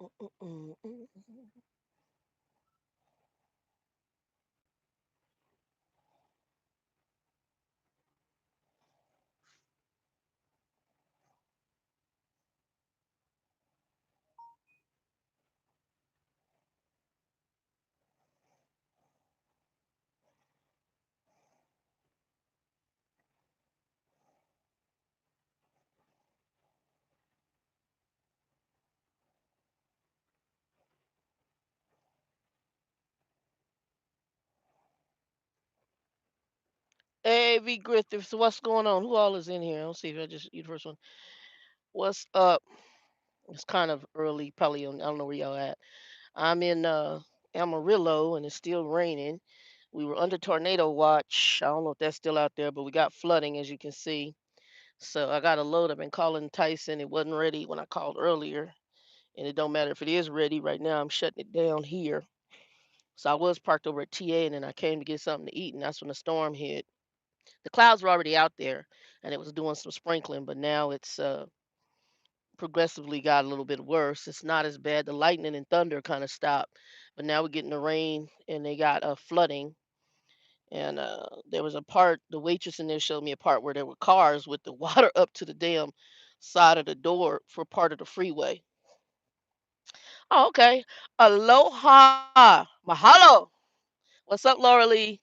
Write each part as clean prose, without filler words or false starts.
Mm, mm, mm, mm. Hey, V Griffiths, what's going on? Who all is in here? Let's see if I just you the first one. What's up? It's kind of early, probably on, I don't know where y'all at. I'm in Amarillo and it's still raining. We were under tornado watch. I don't know if that's still out there, but we got flooding as you can see. So I got a load. I've been calling Tyson. It wasn't ready when I called earlier. And it don't matter if it is ready right now. I'm shutting it down here. So I was parked over at TA and then I came to get something to eat and that's when the storm hit. The clouds were already out there and it was doing some sprinkling, but now it's progressively got a little bit worse. It's not as bad. The lightning and thunder kind of stopped, but now we're getting the rain and they got flooding. And there was a part, the waitress in there showed me a part where there were cars with the water up to the damn side of the door for part of the freeway. Oh, okay. Aloha. Mahalo. What's up, Laura Lee?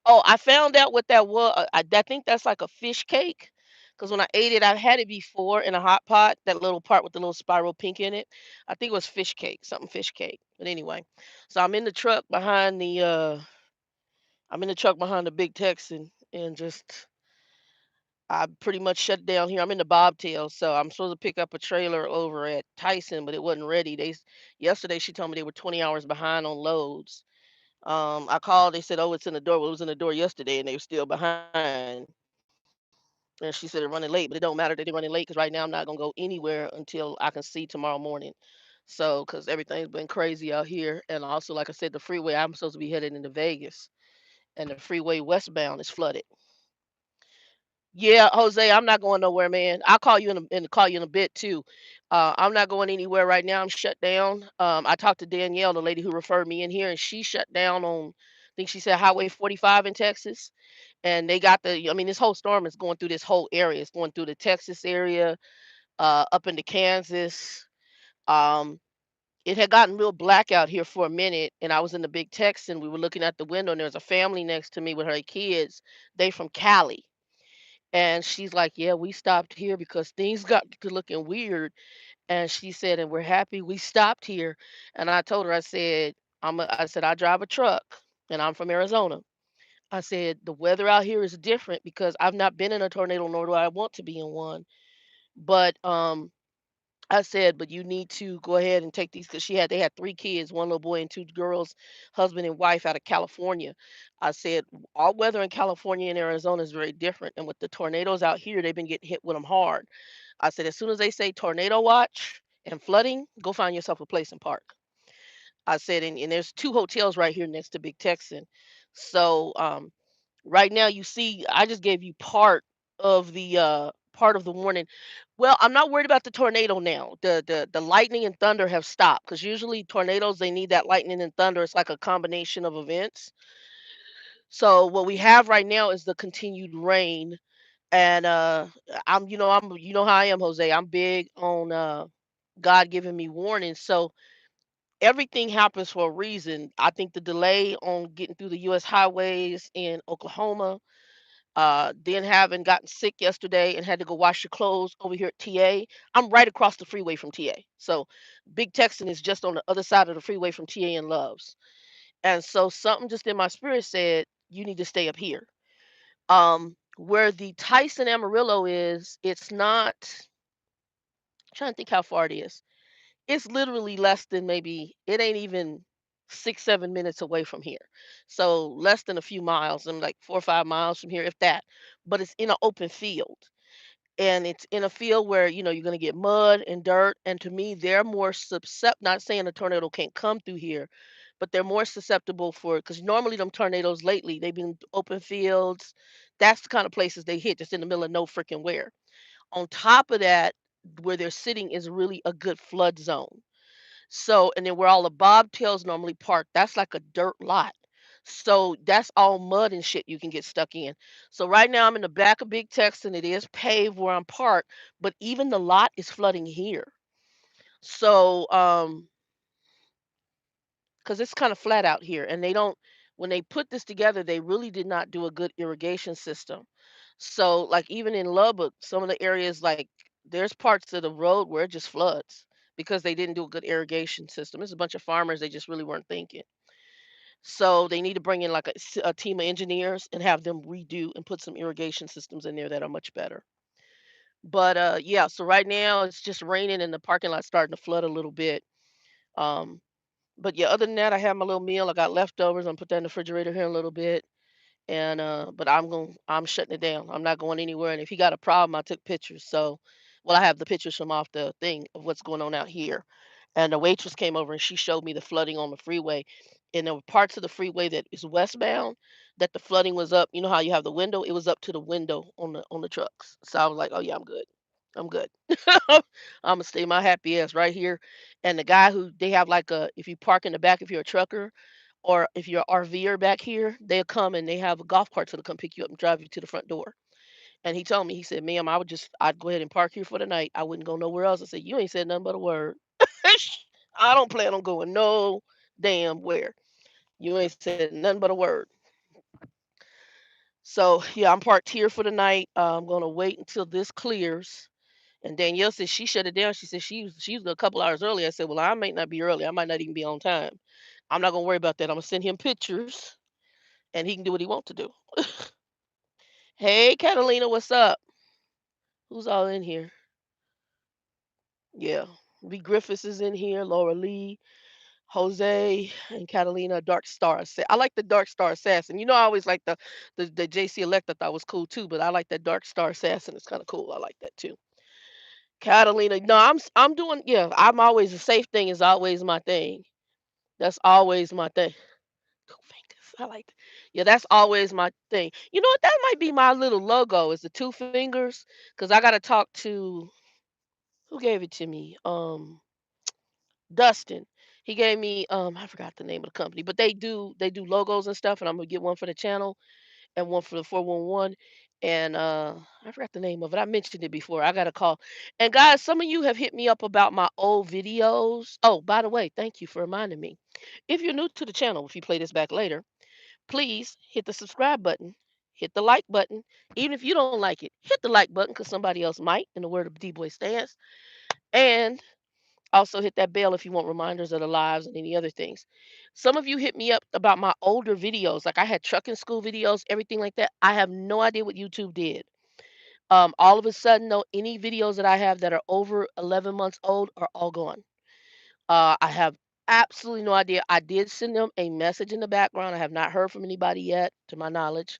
Oh, I found out what that was. I think that's like a fish cake. Because when I ate it, I've had it before in a hot pot. That little part with the little spiral pink in it. I think it was fish cake, something fish cake. But anyway, so I'm in the truck behind the big Texan, and just I pretty much shut down here. I'm in the bobtail, so I'm supposed to pick up a trailer over at Tyson, but it wasn't ready. Yesterday she told me they were 20 hours behind on loads. I called. They said, "Oh, it's in the door." Well, it was in the door yesterday, and they were still behind. And she said they're running late, but it don't matter that they're running late because right now I'm not gonna go anywhere until I can see tomorrow morning. So, because everything's been crazy out here, and also, like I said, the freeway. I'm supposed to be headed into Vegas, and the freeway westbound is flooded. Yeah, Jose, I'm not going nowhere, man. I'll call you and call you in a bit too. I'm not going anywhere right now. I'm shut down. I talked to Danielle, the lady who referred me in here, and she shut down on, I think she said Highway 45 in Texas. And they got I mean, this whole storm is going through this whole area. It's going through the Texas area, up into Kansas. Um, it had gotten real black out here for a minute, and I was in the big Tex, and we were looking out the window, and there was a family next to me with her kids. They from Cali. And she's like, "Yeah, we stopped here because things got to looking weird." And she said, "And we're happy we stopped here." And I told her, I said, I said, "I drive a truck and I'm from Arizona." I said, "The weather out here is different because I've not been in a tornado nor do I want to be in one. But I said, but you need to go ahead and take these because they had three kids, one little boy and two girls, husband and wife out of California." I said, all weather in California and Arizona is very different. And with the tornadoes out here, they've been getting hit with them hard. I said, as soon as they say tornado watch and flooding, go find yourself a place and park. I said, and there's two hotels right here next to Big Texan. So right now you see I just gave you part of the warning. Well, I'm not worried about the tornado now. The lightning and thunder have stopped because usually tornadoes they need that lightning and thunder. It's like a combination of events. So what we have right now is the continued rain. And I'm you know how I am, Jose. I'm big on God giving me warnings. So everything happens for a reason. I think the delay on getting through the US highways in Oklahoma, then having gotten sick yesterday and had to go wash your clothes over here at TA. I'm right across the freeway from TA. So Big Texan is just on the other side of the freeway from TA and Loves. And so something just in my spirit said, you need to stay up here. Where the Tyson Amarillo is, it's not, I'm trying to think how far it is. It's literally less than maybe, it ain't even 6, 7 minutes away from here. So less than a few miles. I'm like 4 or 5 miles from here, if that. But it's in an open field. And it's in a field where you're going to get mud and dirt, and to me they're more susceptible, not saying a tornado can't come through here, but they're more susceptible for, because normally them tornadoes lately they've been open fields. That's the kind of places they hit, just in the middle of no freaking where. On top of that, where they're sitting is really a good flood zone. So, and then where all the bobtails normally park, that's like a dirt lot. So that's all mud and shit you can get stuck in. So right now I'm in the back of Big Tex and it is paved where I'm parked, but even the lot is flooding here. So, because it's kind of flat out here, and they don't, when they put this together, they really did not do a good irrigation system. So, like even in Lubbock, some of the areas like there's parts of the road where it just floods because they didn't do a good irrigation system. It's a bunch of farmers, they just really weren't thinking. So they need to bring in like a team of engineers and have them redo and put some irrigation systems in there that are much better. But yeah, so right now it's just raining and the parking lot's starting to flood a little bit. Um, but yeah, other than that, I have my little meal. I got leftovers. I'm put that in the refrigerator here in a little bit. And but I'm shutting it down. I'm not going anywhere. And if he got a problem, I took pictures. So well, I have the pictures from off the thing of what's going on out here. And the waitress came over and she showed me the flooding on the freeway. And there were parts of the freeway that is westbound that the flooding was up. You know how you have the window? It was up to the window on the trucks. So I was like, oh yeah, I'm good. I'm good. I'm gonna stay my happy ass right here. And the guy who they have like a if you park in the back if you're a trucker, or if you're a RVer back here, they'll come and they have a golf cart that'll come pick you up and drive you to the front door. And he told me, he said, "Ma'am, I'd go ahead and park here for the night. I wouldn't go nowhere else." I said, "You ain't said nothing but a word. I don't plan on going no damn where. You ain't said nothing but a word." So yeah, I'm parked here for the night. I'm gonna wait until this clears. And Danielle said she shut it down. She said she was a couple hours early. I said, "Well, I might not be early. I might not even be on time. I'm not gonna worry about that. I'm gonna send him pictures and he can do what he wants to do." Hey, Catalina, what's up? Who's all in here? Yeah. B. Griffiths is in here, Laura Lee, Jose, and Catalina, Dark Star. I like the Dark Star Assassin. You know, I always like the JC Elect. I thought was cool too, but I like that Dark Star Assassin. It's kind of cool. I like that too. Catalina, no, I'm doing, yeah, I'm always, the safe thing is always my thing. That's always my thing. Two fingers. I like that. Yeah, that's always my thing. You know what? That might be my little logo is the two fingers. Cause I gotta talk to who gave it to me? Dustin. He gave me I forgot the name of the company, but they do logos and stuff, and I'm gonna get one for the channel and one for the 411. And I forgot the name of it. I mentioned it before. I got a call. And guys, some of you have hit me up about my old videos. Oh, by the way, thank you for reminding me. If you're new to the channel, if you play this back later, please hit the subscribe button, hit the like button. Even if you don't like it, hit the like button because somebody else might, in the word of D Boy Stance. And also hit that bell if you want reminders of the lives and any other things. Some of you hit me up about my older videos. Like I had trucking school videos, everything like that. I have no idea what YouTube did. All of a sudden, though, any videos that I have that are over 11 months old are all gone. I have absolutely no idea. I did send them a message in the background. I have not heard from anybody yet, to my knowledge.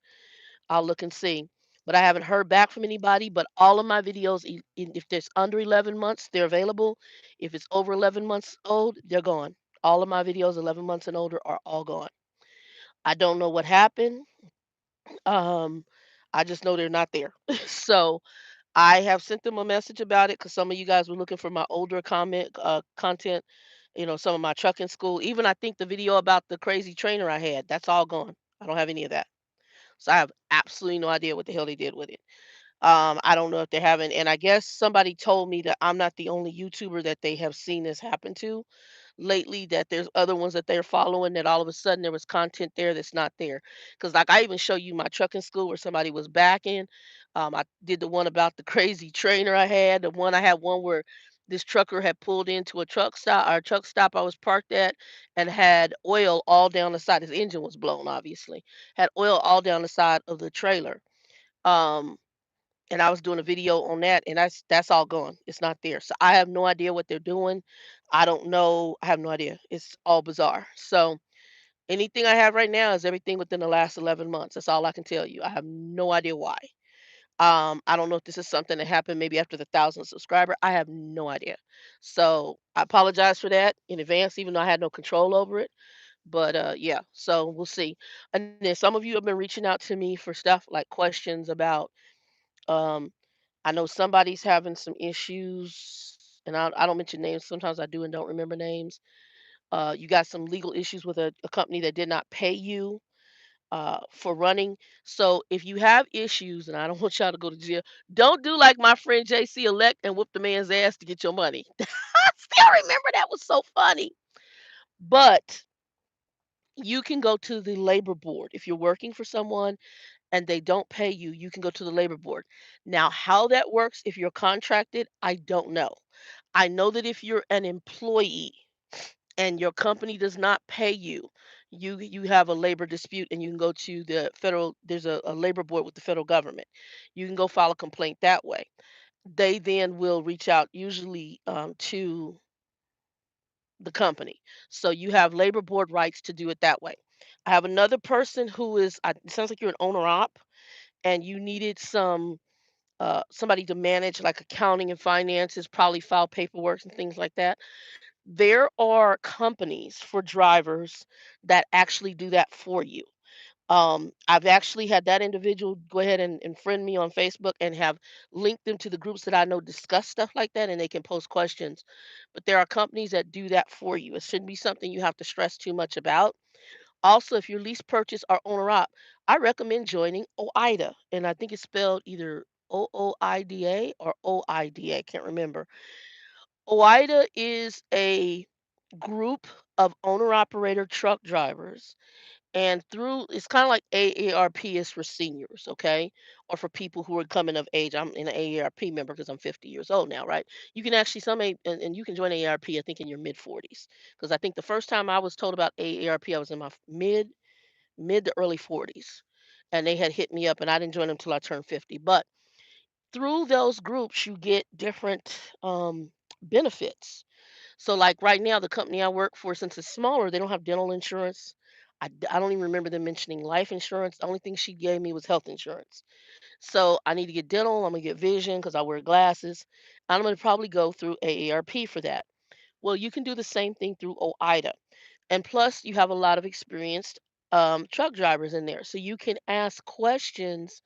I'll look and see. But I haven't heard back from anybody. But all of my videos, if there's under 11 months, they're available. If it's over 11 months old, they're gone. All of my videos, 11 months and older, are all gone. I don't know what happened. Um, I just know they're not there. So I have sent them a message about it because some of you guys were looking for my older content. You know, some of my trucking school. Even I think the video about the crazy trainer I had, that's all gone. I don't have any of that. So I have absolutely no idea what the hell they did with it. I don't know if they haven't, and I guess somebody told me that I'm not the only YouTuber that they have seen this happen to lately, that there's other ones that they're following that all of a sudden there was content there that's not there. Because like I even show you my trucking school where somebody was backing. I did the one about the crazy trainer I had. The one I had one where this trucker had pulled into a truck stop I was parked at, and had oil all down the side. His engine was blown, obviously. Had oil all down the side of the trailer. Um, and I was doing a video on that, and that's all gone. It's not there. So I have no idea what they're doing. I don't know. I have no idea. It's all bizarre. So anything I have right now is everything within the last 11 months. That's all I can tell you. I have no idea why. I don't know if this is something that happened maybe after the 1,000 subscriber. I have no idea. So I apologize for that in advance, even though I had no control over it. But yeah, so we'll see. And then some of you have been reaching out to me for stuff like questions about um I know somebody's having some issues. and I don't mention names. Sometimes I do and don't remember names. You got some legal issues with a company that did not pay you for running. So if you have issues, and I don't want y'all to go to jail, don't do like my friend JC elect and whoop the man's ass to get your money. I still remember that was so funny. But you can go to the labor board if you're working for someone and they don't pay you. You can go to the labor board. Now, how that works if you're contracted, I don't know. I know that if you're an employee and your company does not pay you, you have a labor dispute and you can go to the federal. There's a labor board with the federal government. You can go file a complaint that way. They then will reach out usually to the company. So you have labor board rights to do it that way. I have another person who is. It sounds like you're an owner op and you needed somebody to manage like accounting and finances, probably file paperwork and things like that. There are companies for drivers that actually do that for you. I've actually had that individual go ahead and friend me on Facebook and have linked them to the groups that I know discuss stuff like that, and they can post questions. But there are companies that do that for you. It shouldn't be something you have to stress too much about. Also, if your lease purchase or owner op, I recommend joining OIDA, and I think it's spelled either OOIDA or OIDA. Can't remember. OIDA is a group of owner operator truck drivers, and through it's kind of like AARP is for seniors, okay, or for people who are coming of age. I'm an AARP member because I'm 50 years old now, right? You can actually and you can join AARP, I think, in your mid 40s, because I think the first time I was told about AARP, I was in my mid to early 40s, and they had hit me up, and I didn't join them until I turned 50. But through those groups, you get different benefits. So, like right now, the company I work for, since it's smaller, they don't have dental insurance. I don't even remember them mentioning life insurance. The only thing she gave me was health insurance. So I need to get dental. I'm gonna get vision because I wear glasses. I'm gonna probably go through AARP for that. Well, you can do the same thing through OIDA. And plus, you have a lot of experienced truck drivers in there. So you can ask questions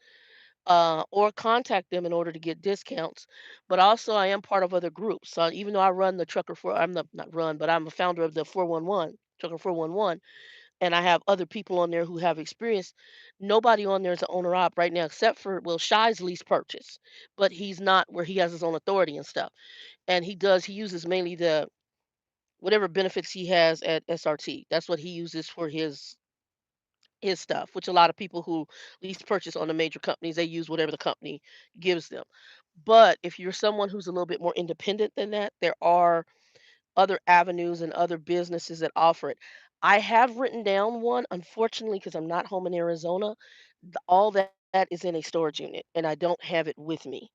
or contact them in order to get discounts. But also, I am part of other groups. So even though I run the Trucker for, I'm not run, but I'm a founder of the 411, Trucker 411, and I have other people on there who have experience. Nobody on there is an owner op right now, except for, well, Shy's lease purchase, but he's not where he has his own authority and stuff. And he uses mainly the whatever benefits he has at SRT. That's what he uses for his stuff, which a lot of people who lease purchase on the major companies, they use whatever the company gives them. But if you're someone who's a little bit more independent than that, there are other avenues and other businesses that offer it. I have written down one, unfortunately, because I'm not home in Arizona. All that is in a storage unit, and I don't have it with me.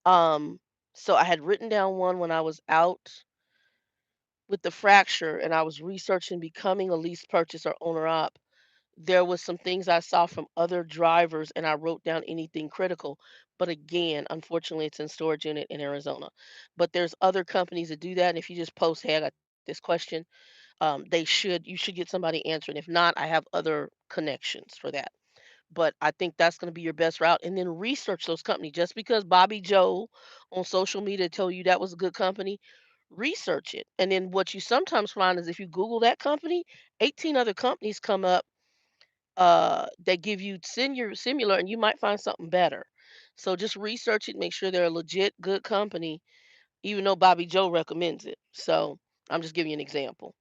Um, so I had written down one when I was out with the fracture, and I was researching becoming a lease purchase or owner op. There was some things I saw from other drivers, and I wrote down anything critical. But again, unfortunately, it's in storage unit in Arizona. But there's other companies that do that, and if you just post, "Hey, I got this question," you should get somebody answering. If not, I have other connections for that. But I think that's going to be your best route, and then research those companies. Just because Bobby Joe on social media told you that was a good company, research it. And then what you sometimes find is if you Google that company, 18 other companies come up that give you similar, and you might find something better. So just research it, make sure they're a legit good company, even though Bobby Joe recommends it. So I'm just giving you an example.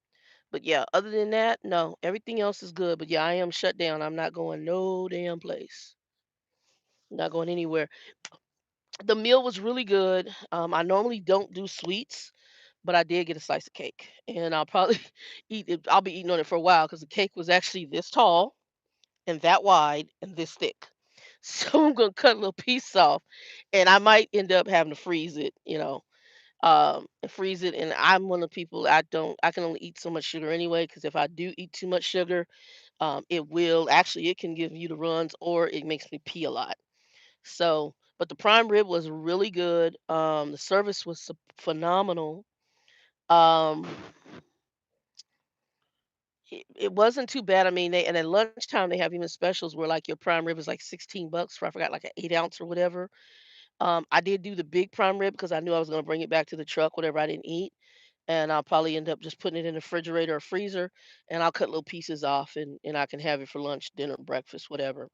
But yeah, other than that, no, everything else is good. But yeah, I am shut down. I'm not going no damn place. Not going anywhere. The meal was really good. I normally don't do sweets, but I did get a slice of cake, and I'll probably eat it. I'll be eating on it for a while because the cake was actually this tall and that wide and this thick. So I'm gonna cut a little piece off, and I might end up having to freeze it, and freeze it. And I'm one of the people I can only eat so much sugar anyway, because if I do eat too much sugar, it can give you the runs or it makes me pee a lot. So, but the prime rib was really good. The service was phenomenal. Um, it wasn't too bad. I mean, and at lunchtime they have even specials where like your prime rib is like $16 for I forgot like an 8 ounce or whatever. I did do the big prime rib because I knew I was gonna bring it back to the truck, whatever I didn't eat, and I'll probably end up just putting it in the refrigerator or freezer, and I'll cut little pieces off, and I can have it for lunch, dinner, breakfast, whatever.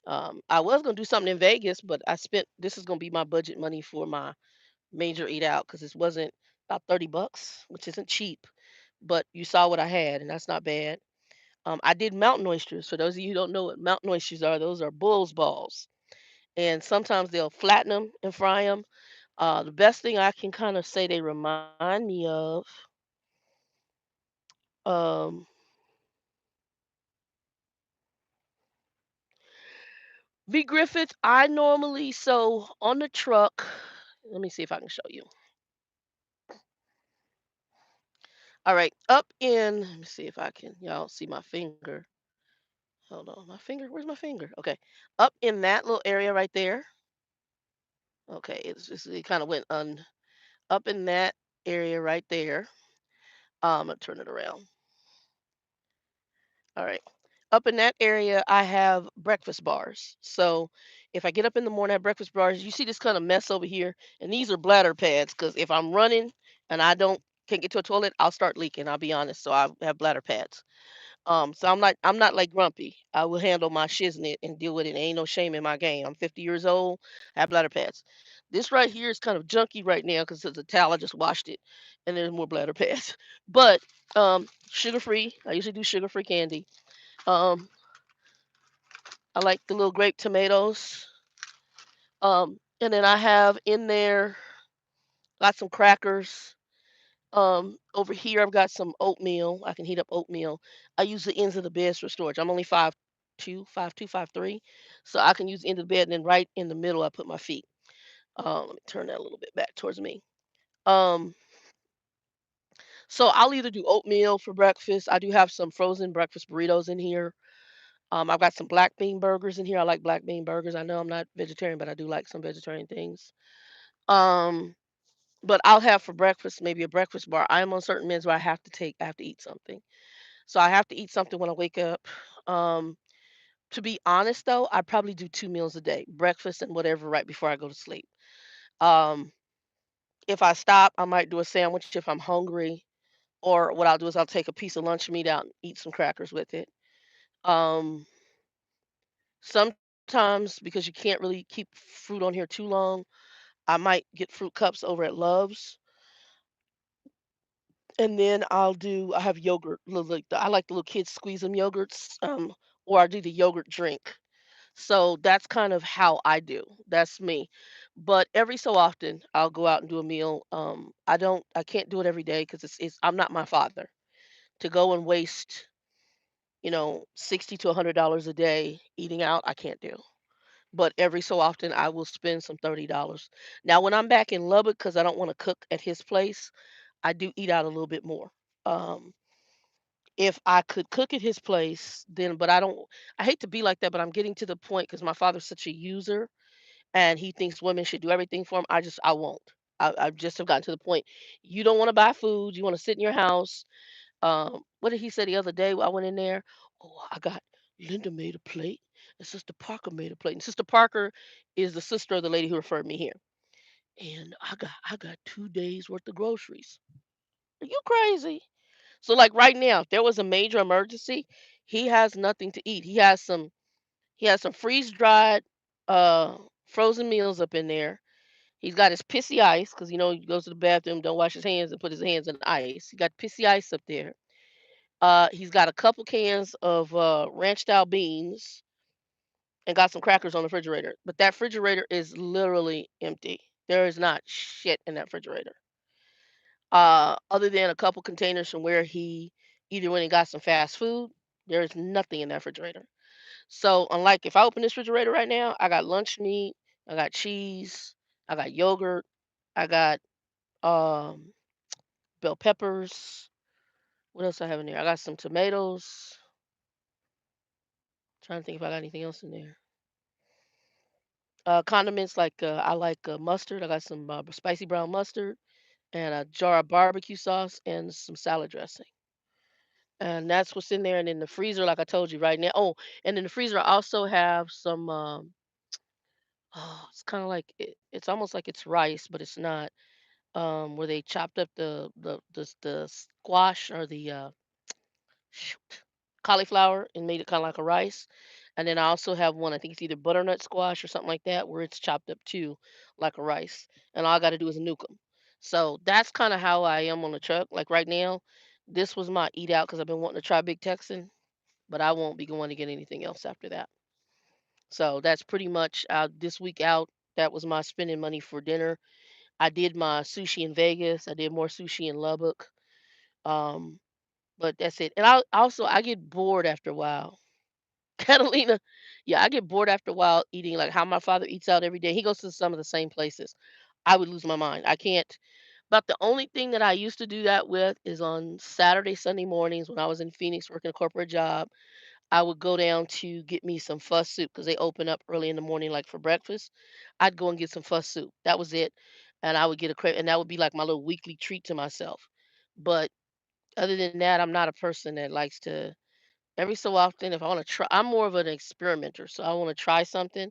I was gonna do something in Vegas, but I spent this is gonna be my budget money for my major eat out because this wasn't about 30 bucks, which isn't cheap, but you saw what I had, and that's not bad. I did mountain oysters. For those of you who don't know what mountain oysters are, those are bull's balls, and sometimes they'll flatten them and fry them. The best thing I can kind of say they remind me of, um, V Griffith. I normally so on the truck. Let me see if I can show you. All right, up in. Let me see if I can. Y'all see my finger. Hold on, my finger. Where's my finger? Okay, up in that little area right there. Okay, it's just it kind of went up in that area right there. I'm gonna turn it around. All right. Up in that area, I have breakfast bars. So if I get up in the morning, I have breakfast bars. You see this kind of mess over here, and these are bladder pads because if I'm running and I don't can't get to a toilet, I'll start leaking. I'll be honest. So I have bladder pads. So I'm not like grumpy. I will handle my shiznit and deal with it. Ain't no shame in my game. I'm 50 years old. I have bladder pads. This right here is kind of junky right now because it's a towel. I just washed it, and there's more bladder pads. But sugar free. I usually do sugar free candy. Um, I like the little grape tomatoes. And then I have in there got some crackers. Over here I've got some oatmeal. I can heat up oatmeal. I use the ends of the beds for storage. I'm only 5'2", 5'2", 5'3", so I can use the end of the bed. And then right in the middle I put my feet. Let me turn that a little bit back towards me. Um, so I'll either do oatmeal for breakfast. I do have some frozen breakfast burritos in here. I've got some black bean burgers in here. I like black bean burgers. I know I'm not vegetarian, but I do like some vegetarian things. Um, but I'll have for breakfast maybe a breakfast bar. I'm on certain menus where I have to eat something. So I have to eat something when I wake up. Um, to be honest though, I probably do 2 meals a day, breakfast and whatever right before I go to sleep. Um, if I stop, I might do a sandwich if I'm hungry, or what I'll do is I'll take a piece of lunch meat out and eat some crackers with it. Um, Sometimes because you can't really keep fruit on here too long, I might get fruit cups over at Love's, and then I have yogurt, I like the little kids squeeze them yogurts, or I do the yogurt drink. So that's kind of how I do. That's me. But every so often I'll go out and do a meal. I can't do it every day because it's I'm not my father to go and waste, 60 to $100 a day eating out. I can't do. But every so often I will spend some $30. Now, when I'm back in Lubbock, because I don't want to cook at his place, I do eat out a little bit more. Um, if I could cook at his place, then, but I don't, I hate to be like that, but I'm getting to the point because my father's such a user and he thinks women should do everything for him. I won't. I just have gotten to the point. You don't want to buy food. You want to sit in your house. What did he say the other day? I went in there. Oh, I got Linda made a plate, and Sister Parker made a plate. And Sister Parker is the sister of the lady who referred me here. And I got 2 days worth of groceries. Are you crazy? So like right now, if there was a major emergency, he has nothing to eat. He has some freeze dried frozen meals up in there. He's got his pissy ice because he goes to the bathroom, don't wash his hands and put his hands in ice. He got pissy ice up there. He's got a couple cans of ranch style beans and got some crackers on the refrigerator. But that refrigerator is literally empty. There is not shit in that refrigerator. Other than a couple containers from where he either went and got some fast food, there is nothing in that refrigerator. So unlike if I open this refrigerator right now, I got lunch meat, I got cheese, I got yogurt, I got um bell peppers. What else I have in there? I got some tomatoes. Trying to think if I got anything else in there. Condiments like I like mustard. I got some spicy brown mustard and a jar of barbecue sauce and some salad dressing. And that's what's in there. And in the freezer, like I told you right now. Oh, and in the freezer, I also have some. Oh, it's kind of like it's almost like it's rice, but it's not. Where they chopped up the squash or the shoot, cauliflower and made it kind of like a rice. And then I also have one, I think it's either butternut squash or something like that, where it's chopped up too, like a rice. And all I got to do is nuke them. So that's kind of how I am on the truck. Like right now, this was my eat out because I've been wanting to try Big Texan, but I won't be going to get anything else after that. So that's pretty much this week out. That was my spending money for dinner. I did my sushi in Vegas. I did more sushi in Lubbock. Um, but that's it. And I get bored after a while. Catalina, yeah, I get bored after a while eating like how my father eats out every day. He goes to some of the same places. I would lose my mind. I can't. But the only thing that I used to do that with is on Saturday, Sunday mornings when I was in Phoenix working a corporate job. I would go down to get me some fuss soup because they open up early in the morning, like for breakfast. I'd go and get some fuss soup. That was it. And I would get a crate, and that would be like my little weekly treat to myself. But other than that, I'm not a person that likes to every so often, if I want to try, I'm more of an experimenter. So I want to try something.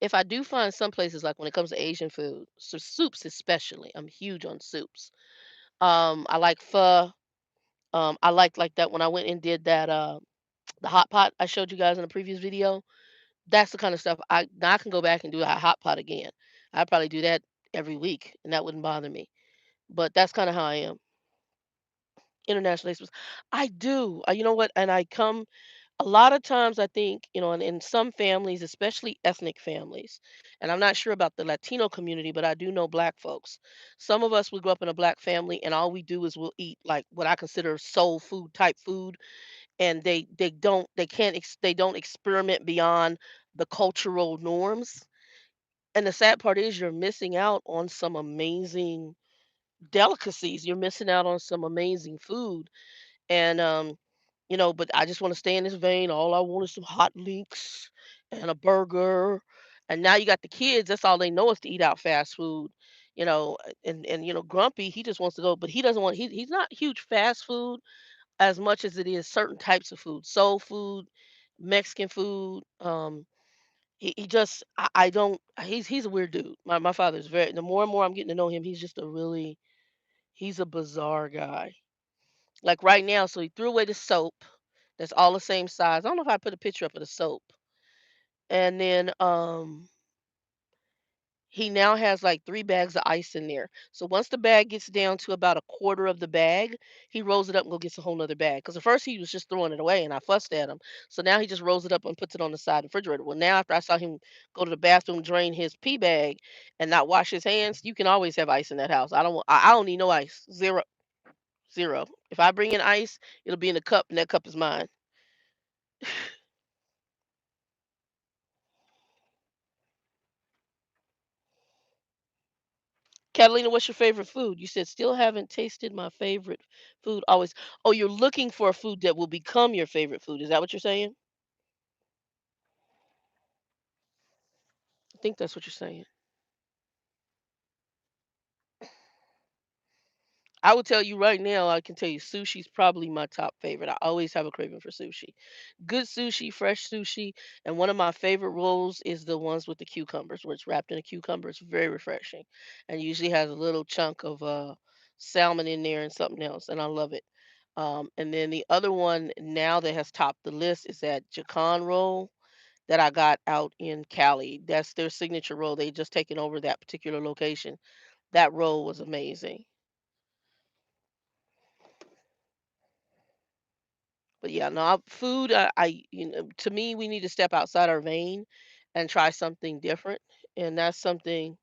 If I do find some places like when it comes to Asian food, so soups especially, I'm huge on soups. I like pho. I like that when I went and did that the hot pot I showed you guys in a previous video. That's the kind of stuff I can go back and do a hot pot again. I'd probably do that every week, and that wouldn't bother me. But that's kind of how I am. International experts. I do. You know what? And I come a lot of times I think, in some families, especially ethnic families, and I'm not sure about the Latino community, but I do know black folks. Some of us we grew up in a black family and all we do is we'll eat like what I consider soul food type food and they don't experiment beyond the cultural norms. And the sad part is you're missing out on some amazing delicacies. You're missing out on some amazing food and but I just want to stay in this vein. All I want is some hot links and a burger. And now you got the kids, that's all they know is to eat out fast food. And Grumpy, he just wants to go, but he doesn't want he's not huge fast food as much as it is certain types of food. Soul food, Mexican food. He just I don't he's a weird dude. My father's very the more and more I'm getting to know him, he's a bizarre guy. Like right now, so he threw away the soap that's all the same size. I don't know if I put a picture up of the soap. And then he now has like 3 bags of ice in there. So once the bag gets down to about a quarter of the bag, he rolls it up and go gets a whole nother bag. Because at first he was just throwing it away and I fussed at him. So now he just rolls it up and puts it on the side of the refrigerator. Well, now after I saw him go to the bathroom, drain his pee bag and not wash his hands, you can always have ice in that house. I don't need no ice. Zero. Zero. If I bring in ice, it'll be in a cup and that cup is mine. Catalina, what's your favorite food? You said still haven't tasted my favorite food. Always. Oh, you're looking for a food that will become your favorite food. Is that what you're saying? I think that's what you're saying. I would tell you right now, I can tell you sushi's probably my top favorite. I always have a craving for sushi. Good sushi, fresh sushi, and one of my favorite rolls is the ones with the cucumbers, where it's wrapped in a cucumber. It's very refreshing, and usually has a little chunk of salmon in there and something else, and I love it. And then the other one now that has topped the list is that Jacan roll that I got out in Cali. That's their signature roll. They just taken over that particular location. That roll was amazing. But yeah, no, food. To me, we need to step outside our vein and try something different. And that's something.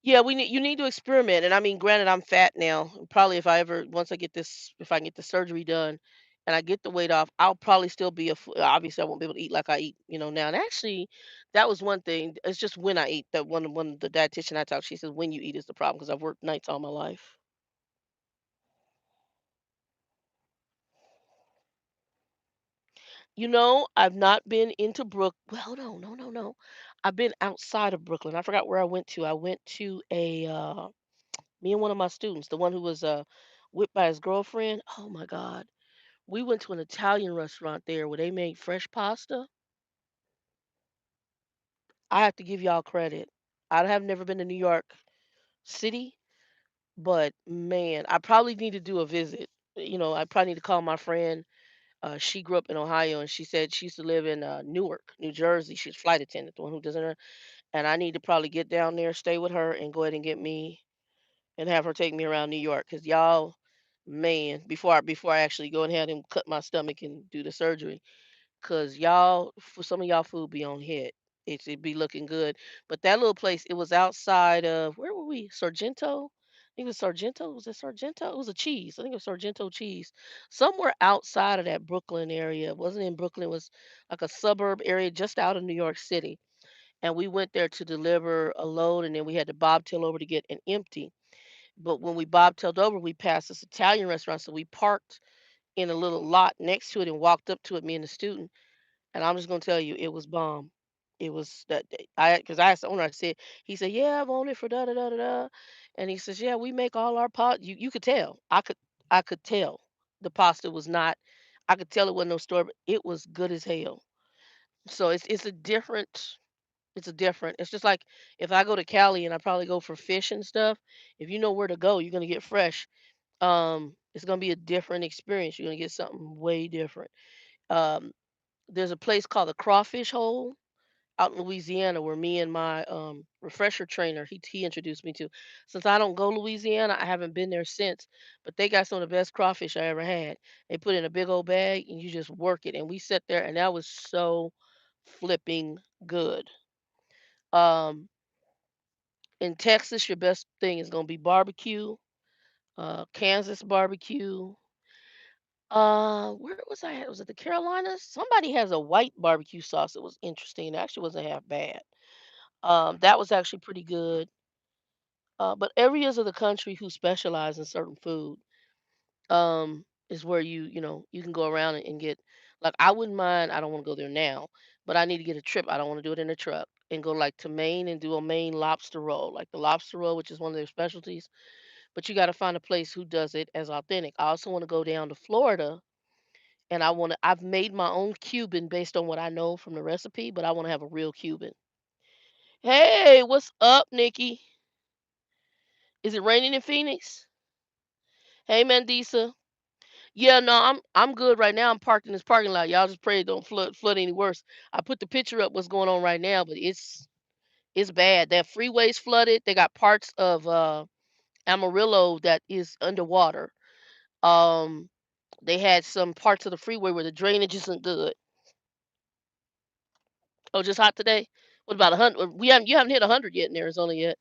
Yeah, you need to experiment. And I mean, granted, I'm fat now. Probably if I ever once I get this, if I can get the surgery done, and I get the weight off, I'll probably still be obviously I won't be able to eat like I eat, now. And actually, that was one thing. It's just when I eat that one the dietitian I talked, she says when you eat is the problem because I've worked nights all my life. I've not been into well, no, no, no, no. I've been outside of Brooklyn. I forgot where I went to. I went to me and one of my students, the one who was whipped by his girlfriend. Oh my God. We went to an Italian restaurant there where they made fresh pasta. I have to give y'all credit. I have never been to New York City, but man, I probably need to do a visit. I probably need to call my friend. She grew up in Ohio, and she said she used to live in Newark, New Jersey. She's a flight attendant, the one who doesn't. And I need to probably get down there, stay with her, and go ahead and get me and have her take me around New York. Cause y'all, man, before I actually go and have him cut my stomach and do the surgery, cause y'all, for some of y'all food be on hit. It be looking good. But that little place, it was outside of, where were we? Sargento? I think it was Sargento. Was it Sargento? It was a cheese. I think it was Sargento cheese. Somewhere outside of that Brooklyn area. It wasn't in Brooklyn. It was like a suburb area just out of New York City. And we went there to deliver a load, and then we had to bobtail over to get an empty. But when we bobtailed over, we passed this Italian restaurant, so we parked in a little lot next to it and walked up to it, me and the student. And I'm just gonna tell you, it was bomb. It was that because I asked the owner, I said, he said, "Yeah, I've owned it for da da da da da," and he says, "Yeah, we make all our pot." You could tell. I could tell the pasta was not. I could tell it wasn't no store, but it was good as hell. So it's a different. It's a different. It's just like if I go to Cali and I probably go for fish and stuff. If you know where to go, you're gonna get fresh. It's gonna be a different experience. You're gonna get something way different. Um, there's a place called the Crawfish Hole out in Louisiana where me and my refresher trainer he introduced me to. Since I don't go Louisiana, I haven't been there since. But they got some of the best crawfish I ever had. They put it in a big old bag and you just work it. And we sat there and that was so flipping good. Um, in Texas, your best thing is gonna be barbecue. Kansas barbecue. Where was I at? Was it the Carolinas? Somebody has a white barbecue sauce that was interesting. It actually wasn't half bad. That was actually pretty good. But areas of the country who specialize in certain food, is where you can go around and get. Like I wouldn't mind. I don't want to go there now, but I need to get a trip. I don't want to do it in a truck and go like to Maine and do a Maine lobster roll, like the lobster roll, which is one of their specialties. But you got to find a place who does it as authentic. I also want to go down to Florida, and I've made my own Cuban based on what I know from the recipe, but I want to have a real Cuban. Hey, what's up, Nikki? Is it raining in Phoenix? Hey, Mandisa. Yeah, no, I'm good right now. I'm parked in this parking lot. Y'all just pray it don't flood any worse. I put the picture up what's going on right now, but it's bad. That freeway's flooded. They got parts of Amarillo that is underwater. Um, they had some parts of the freeway where the drainage isn't good. Oh, just hot today. What about 100? You haven't hit 100 yet in Arizona yet.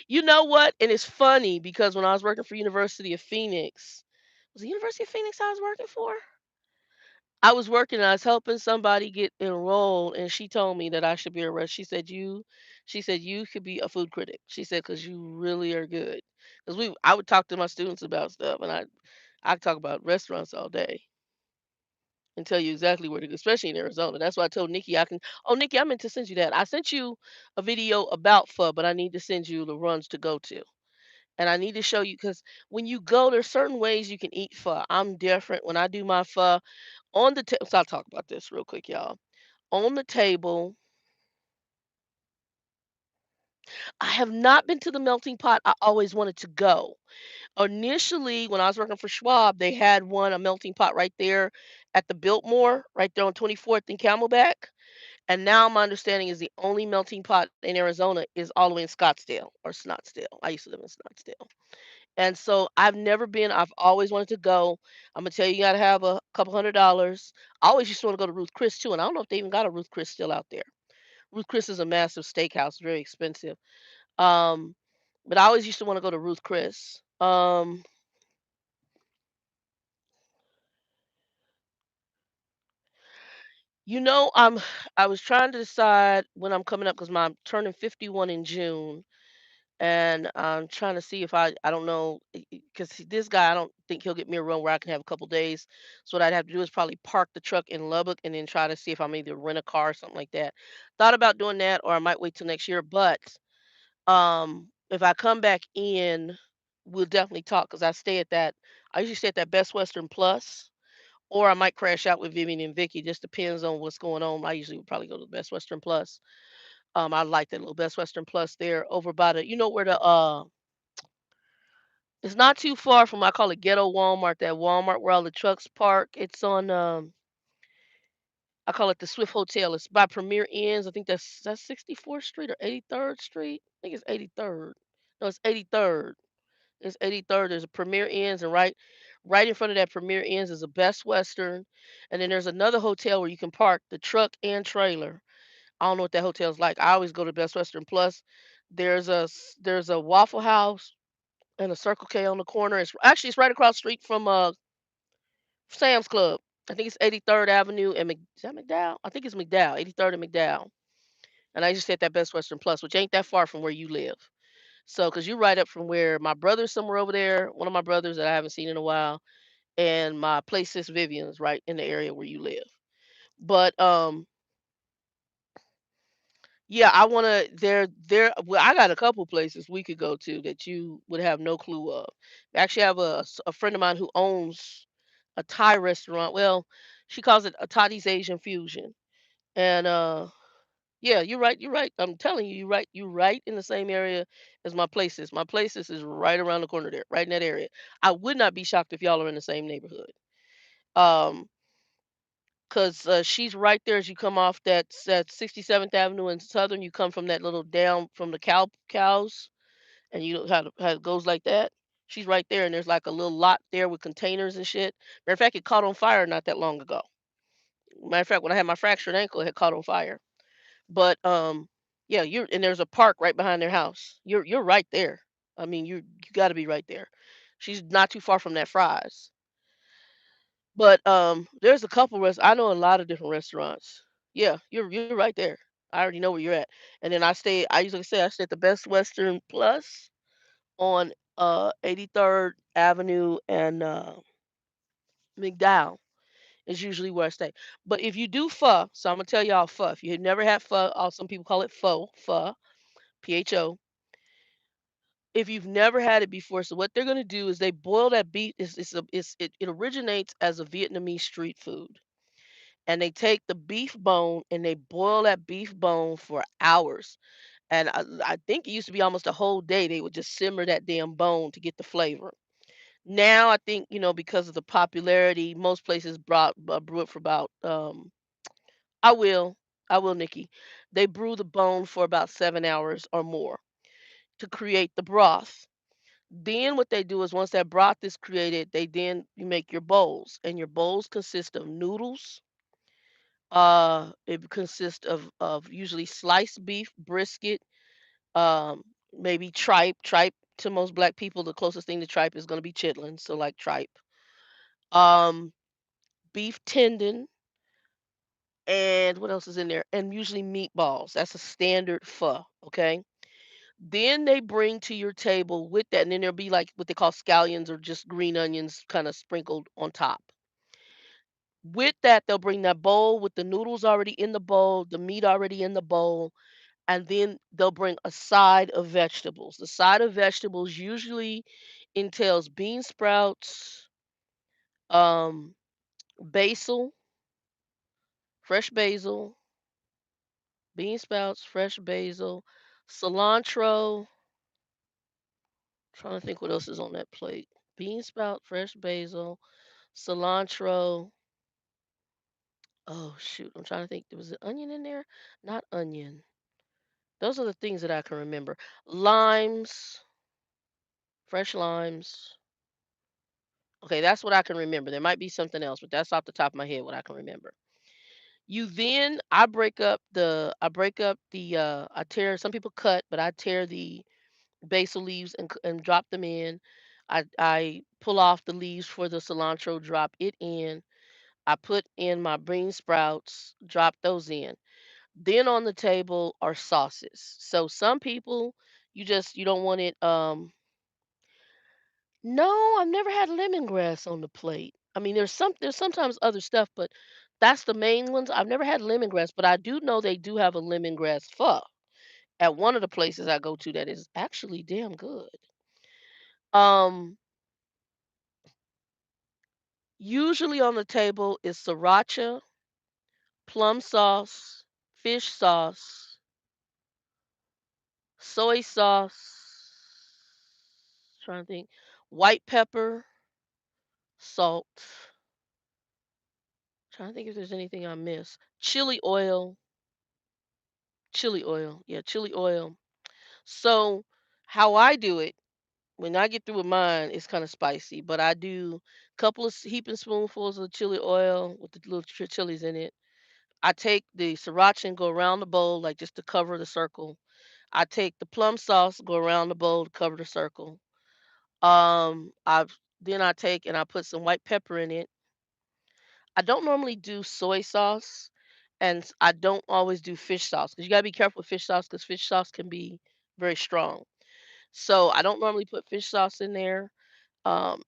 You know what? And it's funny because when I was working for University of Phoenix, was it University of Phoenix I was working for? I was working, I was helping somebody get enrolled, and she told me that I should be a rest. She said you could be a food critic. She said because you really are good. Because I would talk to my students about stuff, and I could talk about restaurants all day and tell you exactly where to go, especially in Arizona. That's why I told Nikki I can. Oh, Nikki, I meant to send you that. I sent you a video about pho, but I need to send you the runs to go to. And I need to show you because when you go, there's certain ways you can eat pho. I'm different. When I do my pho on the table, so I'll talk about this real quick, y'all. On the table, I have not been to the melting pot. I always wanted to go. Initially, when I was working for Schwab, they had a melting pot right there at the Biltmore, right there on 24th and Camelback. And now my understanding is the only melting pot in Arizona is all the way in Scottsdale or Scottsdale. I used to live in Scottsdale. And so I've never been. I've always wanted to go. I'm gonna tell you, you gotta have a couple $100s. I always used to want to go to Ruth Chris too, and I don't know if they even got a Ruth Chris still out there. Ruth Chris is a massive steakhouse, very expensive. Um, but I always used to want to go to Ruth Chris. I was trying to decide when I'm coming up because I'm turning 51 in June, and I'm trying to see if I don't know because this guy I don't think he'll get me a run where I can have a couple days. So what I'd have to do is probably park the truck in Lubbock and then try to see if I'm either rent a car or something like that. Thought about doing that, or I might wait till next year. But if I come back in, we'll definitely talk because I usually stay at that Best Western Plus or I might crash out with Vivian and Vicky. Just depends on what's going on. I usually would probably go to the Best Western Plus. I like that little Best Western Plus there over by the, where the it's not too far from, I call it ghetto Walmart, that Walmart where all the trucks park. It's on I call it the Swift Hotel. It's by Premier Inns. I think that's 64th Street or 83rd Street. I think it's 83rd. No, it's 83rd. It's 83rd. There's a Premier Inns, and right in front of that Premier Inns is a Best Western, and then there's another hotel where you can park the truck and trailer. I don't know what that hotel's like. I always go to Best Western Plus. There's a Waffle House and a Circle K on the corner. It's right across the street from Sam's Club. I think it's 83rd Avenue and is that McDowell? I think it's McDowell, 83rd and McDowell. And I just said that Best Western Plus, which ain't that far from where you live. So, because you're right up from where my brother's somewhere over there, one of my brothers that I haven't seen in a while, and my place sis Vivian's right in the area where you live. But yeah, I wanna there well, I got a couple places we could go to that you would have no clue of. I actually have a friend of mine who owns a Thai restaurant. Well, she calls it a Tati's Asian Fusion. And yeah, you're right, you're right. I'm telling you, you're right in the same area as my places. My places is right around the corner there, right in that area. I would not be shocked if y'all are in the same neighborhood. Um, cause she's right there as you come off that 67th Avenue and Southern. You come from that little down from the cows, and you know how it goes like that. She's right there, and there's like a little lot there with containers and shit. Matter of fact, it caught on fire not that long ago. Matter of fact, when I had my fractured ankle, it had caught on fire. But yeah, there's a park right behind their house. You're right there. I mean, you got to be right there. She's not too far from that fries. But there's a couple I know a lot of different restaurants. Yeah, you're right there. I already know where you're at. And then I usually say I stay at the Best Western Plus on 83rd Avenue and McDowell is usually where I stay. But if you do pho, so I'm gonna tell y'all pho. If you have never had pho, some people call it pho, PHO. If you've never had it before, so what they're gonna do is they boil that beef. It originates as a Vietnamese street food, and they take the beef bone and they boil that beef bone for hours. And I think it used to be almost a whole day. They would just simmer that damn bone to get the flavor. Now I think because of the popularity, most places brew it for about I will Nikki. They brew the bone for about 7 hours or more to create the broth. Then what they do is once that broth is created, you make your bowls, and your bowls consist of noodles. It consists of usually sliced beef, brisket, um, maybe tripe. Tripe to most black people, the closest thing to tripe is going to be chitlins, so like tripe. Um, beef tendon, and what else is in there? And usually meatballs. That's a standard pho. Okay. Then they bring to your table with that, and then there'll be like what they call scallions or just green onions kind of sprinkled on top. With that, they'll bring that bowl with the noodles already in the bowl, the meat already in the bowl, and then they'll bring a side of vegetables. The side of vegetables usually entails bean sprouts, um, basil, fresh basil, bean sprouts, fresh basil, cilantro. Trying to think what else is on that plate. Bean sprout, fresh basil, cilantro. Oh shoot, I'm trying to think. Was it onion in there? Not onion. Those are the things that I can remember. Limes, fresh limes. Okay, that's what I can remember. There might be something else, but that's off the top of my head what I can remember. You then I tear, some people cut, but I tear the basil leaves and drop them in. I pull off the leaves for the cilantro, drop it in. I put in my bean sprouts, drop those in. Then on the table are sauces. So some people you don't want it no, I've never had lemongrass on the plate. I mean there's sometimes other stuff, but that's the main ones. I've never had lemongrass, but I do know they do have a lemongrass pho at one of the places I go to that is actually damn good. Um Usually on the table is sriracha, plum sauce, fish sauce, soy sauce, trying to think, white pepper, salt. Trying to think if there's anything I missed. Chili oil, chili oil. Yeah, chili oil. So how I do it, when I get through with mine, it's kind of spicy, but I do a couple of heaping spoonfuls of chili oil with the little chilies in it. I take the sriracha and go around the bowl, like just to cover the circle. I take the plum sauce, go around the bowl to cover the circle. I've then I take and I put some white pepper in it. I don't normally do soy sauce, and I don't always do fish sauce because you gotta be careful with fish sauce because fish sauce can be very strong. So I don't normally put fish sauce in there.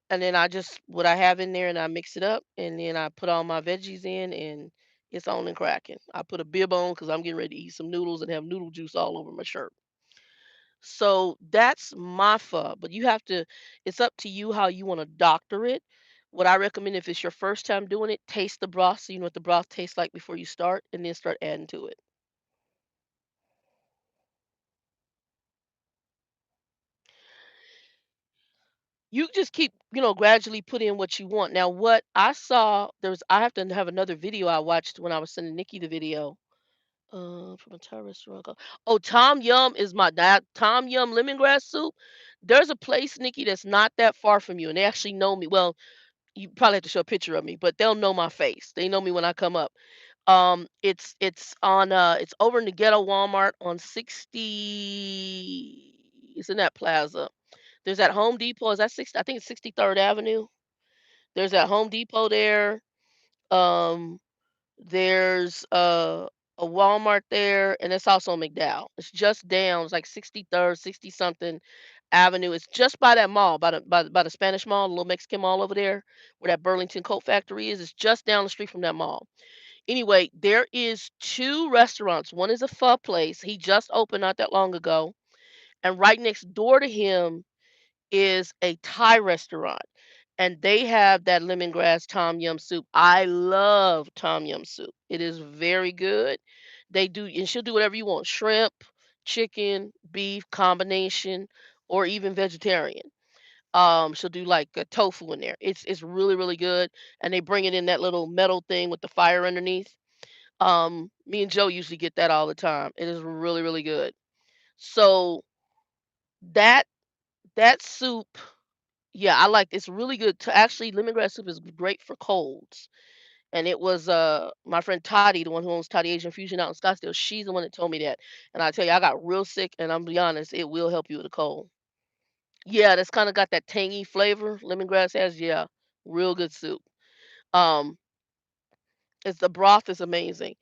And then I just what I have in there and I mix it up and then I put all my veggies in and it's on and cracking. I put a bib on because I'm getting ready to eat some noodles and have noodle juice all over my shirt. So that's my pho, but you have to it's up to you how you want to doctor it. What I recommend if it's your first time doing it, taste the broth so you know what the broth tastes like before you start and then start adding to it. You just keep, gradually put in what you want. Now what I saw I have to have another video I watched when I was sending Nikki the video. From a Thai restaurant. Oh, Tom Yum is my that Tom Yum lemongrass soup. There's a place, Nikki, that's not that far from you, and they actually know me. Well, you probably have to show a picture of me, but they'll know my face. They know me when I come up. It's over in the ghetto Walmart on 60. It's in that plaza. There's that Home Depot. Is that 60? I think it's 63rd Avenue. There's that Home Depot there. Um, there's a Walmart there, and it's also McDowell. It's just down. It's like 63rd, 60 something Avenue. It's just by that mall, by the Spanish Mall, the little Mexican mall over there, where that Burlington Coat Factory is. It's just down the street from that mall. Anyway, there is two restaurants. One is a pho place. He just opened not that long ago, and right next door to him is a Thai restaurant, and they have that lemongrass tom yum soup. I love tom yum soup. It is very good. They do, and she'll do whatever you want: shrimp, chicken, beef combination, or even vegetarian. She'll do like a tofu in there. It's really really good, and they bring it in that little metal thing with the fire underneath. Me and Joe usually get that all the time. It is really really good. So that that soup, yeah, I like it's really good to actually lemongrass soup is great for colds. And it was my friend Toddy, the one who owns Toddy Asian Fusion out in Scottsdale. She's the one that told me that. And I tell you, I got real sick, and I'm be honest, it will help you with a cold. Yeah, that's kind of got that tangy flavor. Lemongrass has, yeah, real good soup. Um, it's the broth is amazing.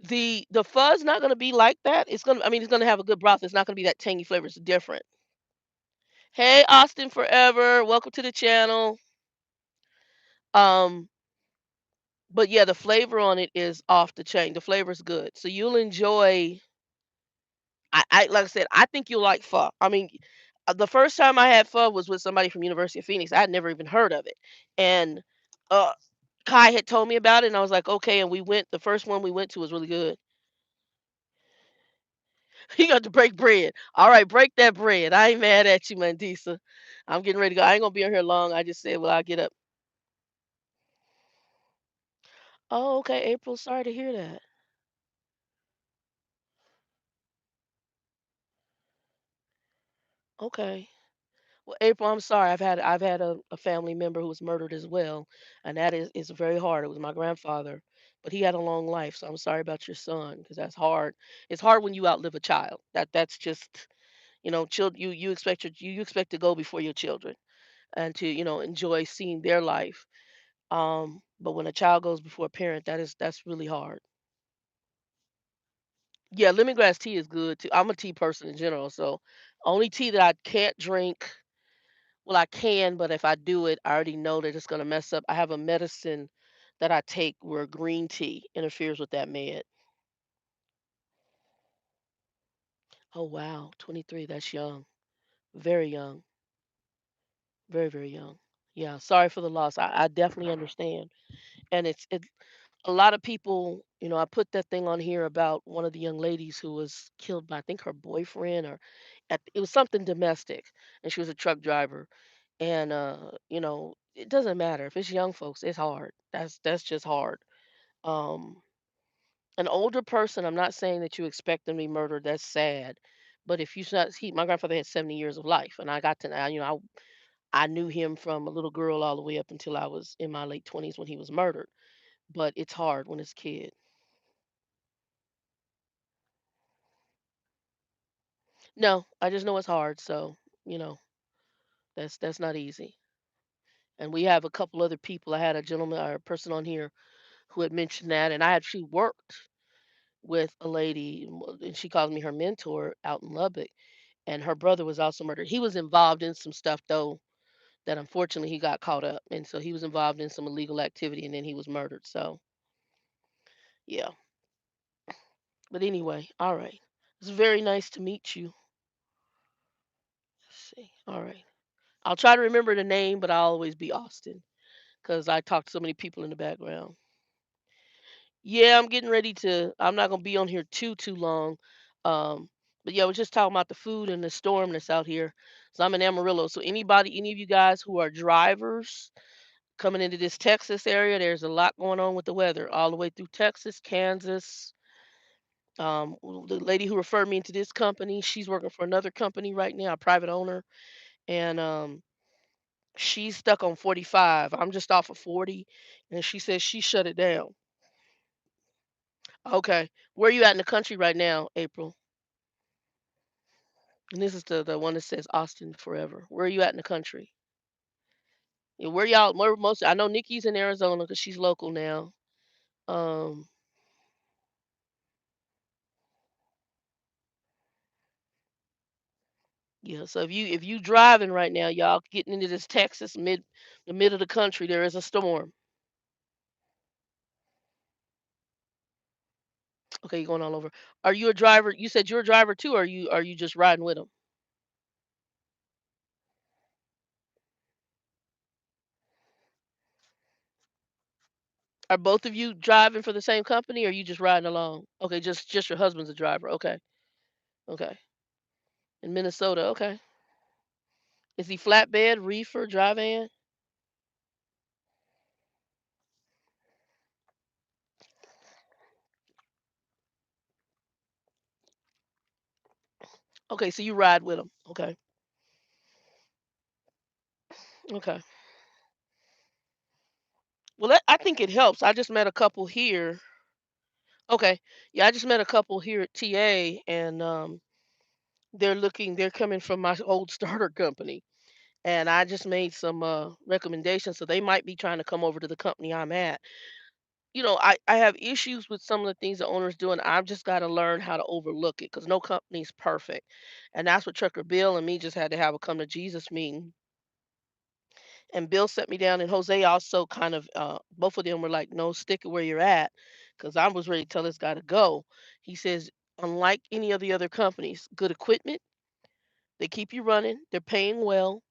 The fuzz not gonna be like that. It's gonna have a good broth. It's not gonna be that tangy flavor. It's different. Hey, Austin Forever, welcome to the channel. Um, But yeah, the flavor on it is off the chain. The flavor's good. So you'll enjoy I like I said, I think you'll like pho. The first time I had pho was with somebody from University of Phoenix. I had never even heard of it. And uh Kai had told me about it and I was like, okay, and we went the first one we went to was really good. You got to break bread. All right, break that bread. I ain't mad at you, Mandisa. I'm getting ready to go. I ain't gonna be on here long. I just said, well, I'll get up. Oh, okay, April. Sorry to hear that. Okay. Well, April, I'm sorry. I've had a family member who was murdered as well, and that is very hard. It was my grandfather, but he had a long life, so I'm sorry about your son because that's hard. It's hard when you outlive a child. That's just you expect you expect to go before your children and to enjoy seeing their life. But when a child goes before a parent, that's really hard. Yeah, lemongrass tea is good too. I'm a tea person in general, so only tea that I can't drink. Well, I can, but if I do it, I already know that it's gonna mess up. I have a medicine that I take where green tea interferes with that med. Oh wow, 23, that's young. Very young. Very, very young. Yeah, sorry for the loss. I definitely understand. And it a lot of people, I put that thing on here about one of the young ladies who was killed by I think her boyfriend or it was something domestic, and she was a truck driver. And it doesn't matter if it's young folks, it's hard. That's just hard. Um an older person, I'm not saying that you expect them to be murdered. That's sad. But if you not my grandfather had 70 years of life, and I got to I knew him from a little girl all the way up until I was in my late 20s when he was murdered. But it's hard when it's kid. No, I just know it's hard. So, you know, that's not easy. And we have a couple other people. I had a gentleman or a person on here who had mentioned that, and I actually worked with a lady, and she calls me her mentor out in Lubbock, and her brother was also murdered. He was involved in some stuff though that unfortunately he got caught up, and so he was involved in some illegal activity, and then he was murdered. So yeah. But anyway, all right. It's very nice to meet you. Let's see. All right. I'll try to remember the name, but I'll always be Austin because I talk to so many people in the background. Yeah, I'm getting ready to. I'm not gonna be on here too long. Um, but yeah, we're just talking about the food and the storm that's out here. So I'm in Amarillo. So any of you guys who are drivers coming into this Texas area, there's a lot going on with the weather all the way through Texas, Kansas. The lady who referred me into this company, she's working for another company right now, a private owner, and she's stuck on 45. I'm just off of 40, and she says she shut it down. Okay, where are you at in the country right now, April? And this is the one that says Austin forever. Where are you at in the country? Yeah, where y'all? Where most? I know Nikki's in Arizona because she's local now. Um, yeah. So if you driving right now, y'all getting into this Texas the mid of the country, there is a storm. Okay, you're going all over. Are you a driver? You said you're a driver too, or are you just riding with them? Are both of you driving for the same company, or are you just riding along? Okay, just your husband's a driver. Okay, okay. In Minnesota. Okay. Is he flatbed, reefer, dry van? Okay, so you ride with him. Okay, okay. Well, I think it helps. I just met a couple here. Okay, yeah, I just met a couple here at TA, and they're coming from my old starter company, and I just made some recommendations, so they might be trying to come over to the company I'm at. I have issues with some of the things the owners do, and I've just got to learn how to overlook it because no company's perfect, and that's what Trucker Bill and me just had to have a come to Jesus meeting. And Bill set me down, and Jose also kind of both of them were like, "No, stick it where you're at," because I was ready to tell this guy to go. He says, unlike any of the other companies, good equipment, they keep you running, they're paying well.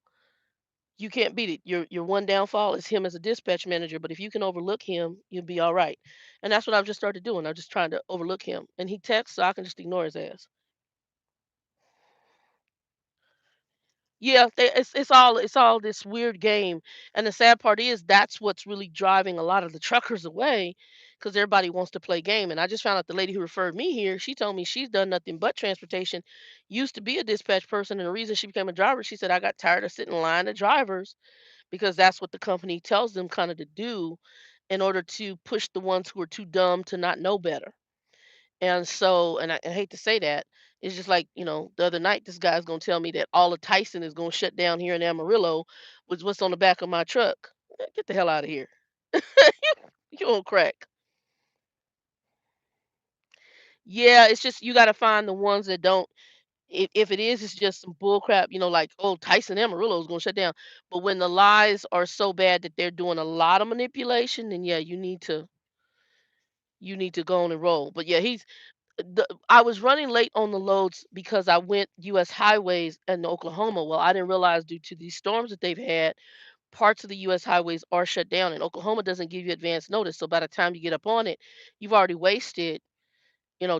You can't beat it. Your one downfall is him as a dispatch manager, but if you can overlook him, you'll be all right. And that's what I've just started doing. I'm just trying to overlook him. And he texts, so I can just ignore his ass. Yeah, it's all this weird game, and the sad part is that's what's really driving a lot of the truckers away, because everybody wants to play game. And I just found out the lady who referred me here, she told me she's done nothing but transportation, used to be a dispatch person, and the reason she became a driver, she said, I got tired of sitting in line of drivers because that's what the company tells them kind of to do in order to push the ones who are too dumb to not know better. And so, and I hate to say that, it's just like, the other night, this guy's going to tell me that all of Tyson is going to shut down here in Amarillo with what's on the back of my truck. Get the hell out of here. You on crack. Yeah, it's just you got to find the ones that don't. If it is, it's just some bull crap, like, oh, Tyson Amarillo is going to shut down. But when the lies are so bad that they're doing a lot of manipulation, then yeah, you need to go on and roll. But yeah, I was running late on the loads because I went US highways in Oklahoma. Well, I didn't realize due to these storms that they've had, parts of the US highways are shut down, and Oklahoma doesn't give you advance notice. So by the time you get up on it, you've already wasted,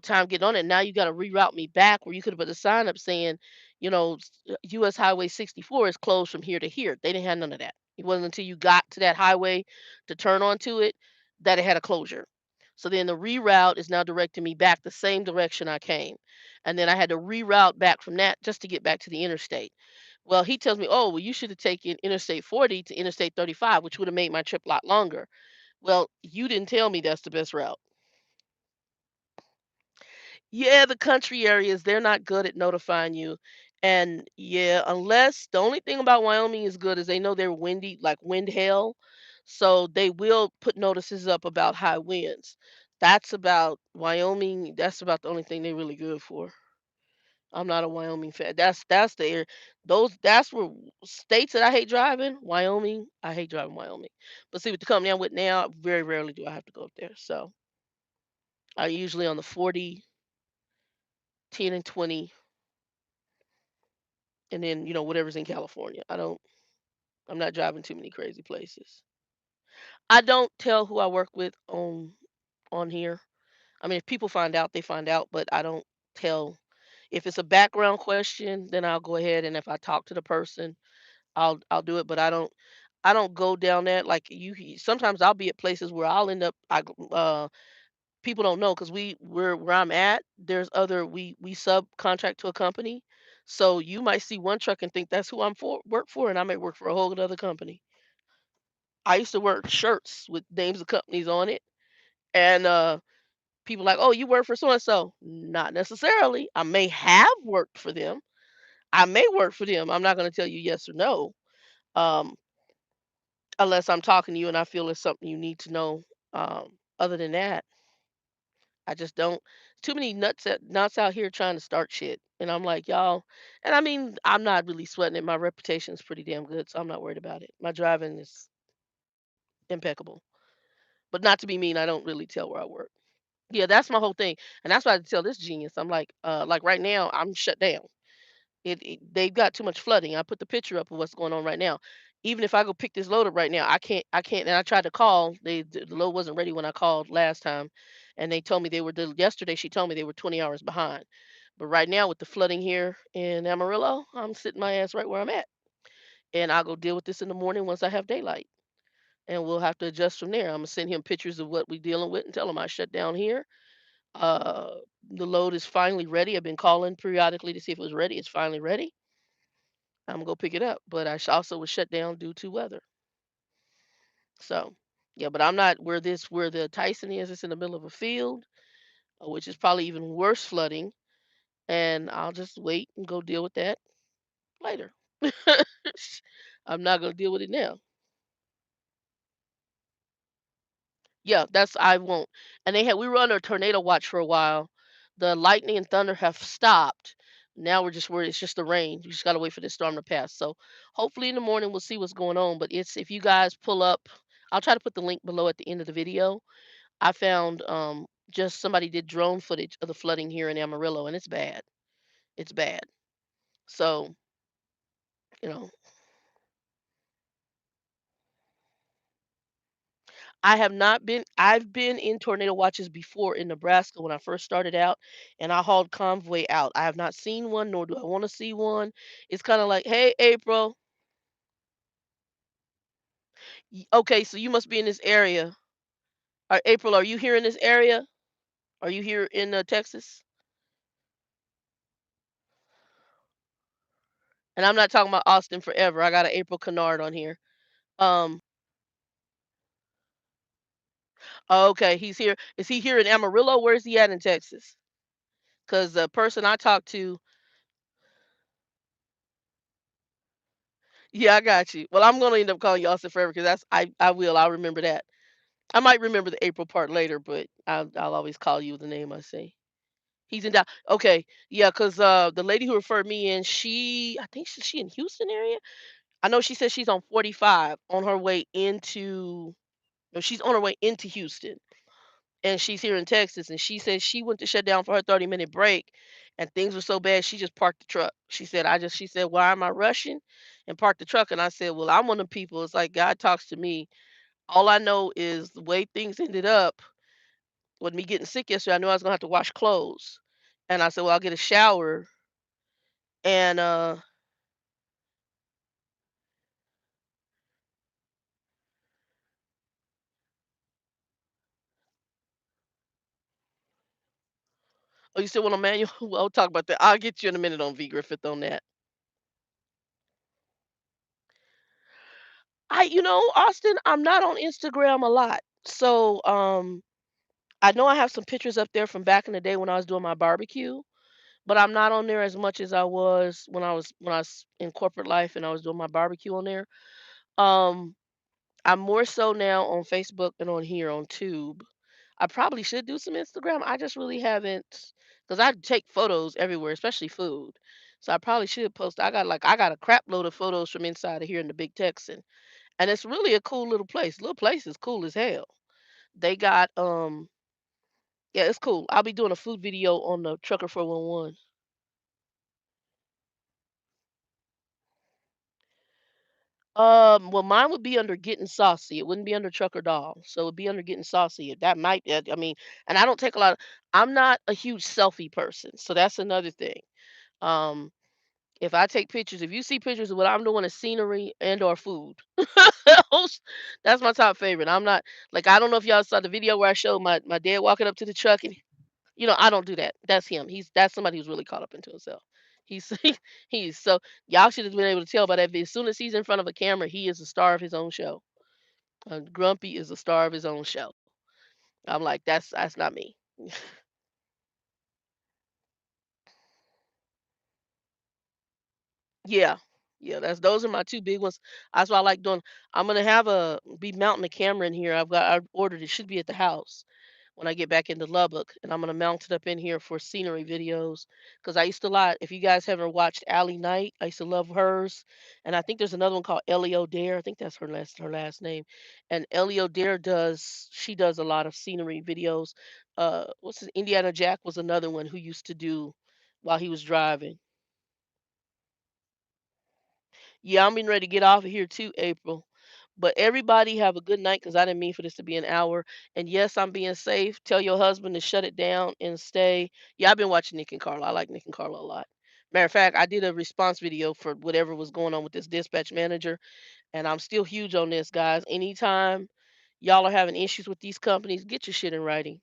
time getting on it. Now you got to reroute me back where you could have put a sign up saying, US Highway 64 is closed from here to here. They didn't have none of that. It wasn't until you got to that highway to turn onto it that it had a closure. So then the reroute is now directing me back the same direction I came. And then I had to reroute back from that just to get back to the interstate. Well, he tells me, "Oh, well, you should have taken Interstate 40 to Interstate 35, which would have made my trip a lot longer." Well, you didn't tell me that's the best route. Yeah, the country areas, they're not good at notifying you. And yeah, unless the only thing about Wyoming is good is they know they're windy, like wind hail. So they will put notices up about high winds. That's about Wyoming. That's about the only thing they're really good for. I'm not a Wyoming fan. That's the area. That's where states that I hate driving. Wyoming, I hate driving Wyoming. But see, with the company I'm with now, very rarely do I have to go up there. So I usually on the 40, 10, and 20, and then whatever's in California. I'm not driving too many crazy places. I don't tell who I work with on here. I mean, if people find out, they find out, but I don't tell. If it's a background question, then I'll go ahead, and if I talk to the person, I'll do it, but I don't go down that like sometimes I'll be at places where I'll end up people don't know because we're where I'm at, there's other we subcontract to a company. So you might see one truck and think that's who I'm for work for, and I may work for a whole other company. I used to work shirts with names of companies on it, and people like, "Oh, you work for so and so." Not necessarily. I may have worked for them. I may work for them. I'm not going to tell you yes or no. Um, unless I'm talking to you and I feel it's something you need to know. Other than that, I just don't. Too many nuts out here trying to start shit, and I'm like, y'all. And I mean, I'm not really sweating it. My reputation is pretty damn good, so I'm not worried about it. My driving is impeccable. But not to be mean, I don't really tell where I work. Yeah, that's my whole thing, and that's why I tell this genius. I'm like right now, I'm shut down. They've got too much flooding. I put the picture up of what's going on right now. Even if I go pick this load up right now, I can't. And I tried to call. The load wasn't ready when I called last time, and they told me they were yesterday. She told me they were 20 hours behind. But right now with the flooding here in Amarillo, I'm sitting my ass right where I'm at, and I'll go deal with this in the morning once I have daylight, and we'll have to adjust from there. I'm gonna send him pictures of what we're dealing with and tell him I shut down here. Uh, the load is finally ready. I've been calling periodically to see if it was ready. It's finally ready. I'm gonna go pick it up, but also was shut down due to weather. So, yeah, but I'm not where the Tyson is. It's in the middle of a field, which is probably even worse flooding, and I'll just wait and go deal with that later. I'm not gonna deal with it now. Yeah, that's I won't. And we were under a tornado watch for a while. The lightning and thunder have stopped. Now we're just worried it's just the rain. You just gotta wait for this storm to pass. So hopefully in the morning we'll see what's going on. But it's if you guys pull up, I'll try to put the link below at the end of the video. I found just somebody did drone footage of the flooding here in Amarillo, and it's bad. It's bad. So, you know, I've been in tornado watches before in Nebraska when I first started out, and I hauled convoy out. I have not seen one, nor do I want to see one. It's kind of like, hey, April. Okay, so you must be in this area. April, are you here in this area? Are you here in Texas? And I'm not talking about Austin forever. I got an April Kennard on here. Um, okay, he's here. Is he here in Amarillo? Where is he at in Texas? Because the person I talked to, yeah, I got you. Well, I'm gonna end up calling you Austin forever because I will. I'll remember that. I might remember the April part later, but I'll always call you with the name I say. He's in Dallas. Okay, yeah, because the lady who referred me in, I think she in Houston area. I know she said she's on 45 on her way into. No, she's on her way into Houston, and she's here in Texas. And she said she went to shut down for her 30-minute break, and things were so bad, she just parked the truck. She said, "Why am I rushing?" And parked the truck. And I said, "Well, I'm one of the people. It's like God talks to me. All I know is the way things ended up with me getting sick yesterday. I knew I was gonna have to wash clothes, and I said, well, I'll get a shower." And oh, you still want a manual? Well, I'll talk about that. I'll get you in a minute on V Griffith on that. Austin, I'm not on Instagram a lot, so I know I have some pictures up there from back in the day when I was doing my barbecue, but I'm not on there as much as I was when I was in corporate life and I was doing my barbecue on there. Um, I'm more so now on Facebook and on here on Tube. I probably should do some Instagram. I just really haven't, because I take photos everywhere, especially food. So I probably should post. I got a crap load of photos from inside of here in the Big Texan, and it's really a cool little place. Little place is cool as hell. They got yeah, it's cool. I'll be doing a food video on the Trucker 411. Well, mine would be under Getting Saucy. It wouldn't be under Trucker Doll. So it'd be under Getting Saucy. That might, I mean, and I don't take a lot of, I'm not a huge selfie person. So that's another thing. Um, if I take pictures, if you see pictures of what I'm doing as scenery and or food, those- that's my top favorite. I'm not like, I don't know if y'all saw the video where I showed my dad walking up to the truck, and I don't do that. That's him. That's somebody who's really caught up into himself. He's he's so y'all should have been able to tell by that video. As soon as he's in front of a camera, he is a star of his own show. Grumpy is a star of his own show. I'm like, that's not me. Yeah. Yeah, those are my 2 big ones. That's why I like doing. I'm gonna be mounting a camera in here. I ordered it, should be at the house when I get back into Lubbock, and I'm gonna mount it up in here for scenery videos. Cause I used to lot. If you guys haven't watched Allie Knight, I used to love hers. And I think there's another one called Ellie O'Dare. I think that's her last name. And Ellie O'Dare does a lot of scenery videos. What's his Indiana Jack was another one who used to do while he was driving. Yeah, I'm getting ready to get off of here too, April. But everybody have a good night, because I didn't mean for this to be an hour. And yes, I'm being safe. Tell your husband to shut it down and stay. Yeah, I've been watching Nick and Carla. I like Nick and Carla a lot. Matter of fact, I did a response video for whatever was going on with this dispatch manager, and I'm still huge on this, guys. Anytime y'all are having issues with these companies, get your shit in writing.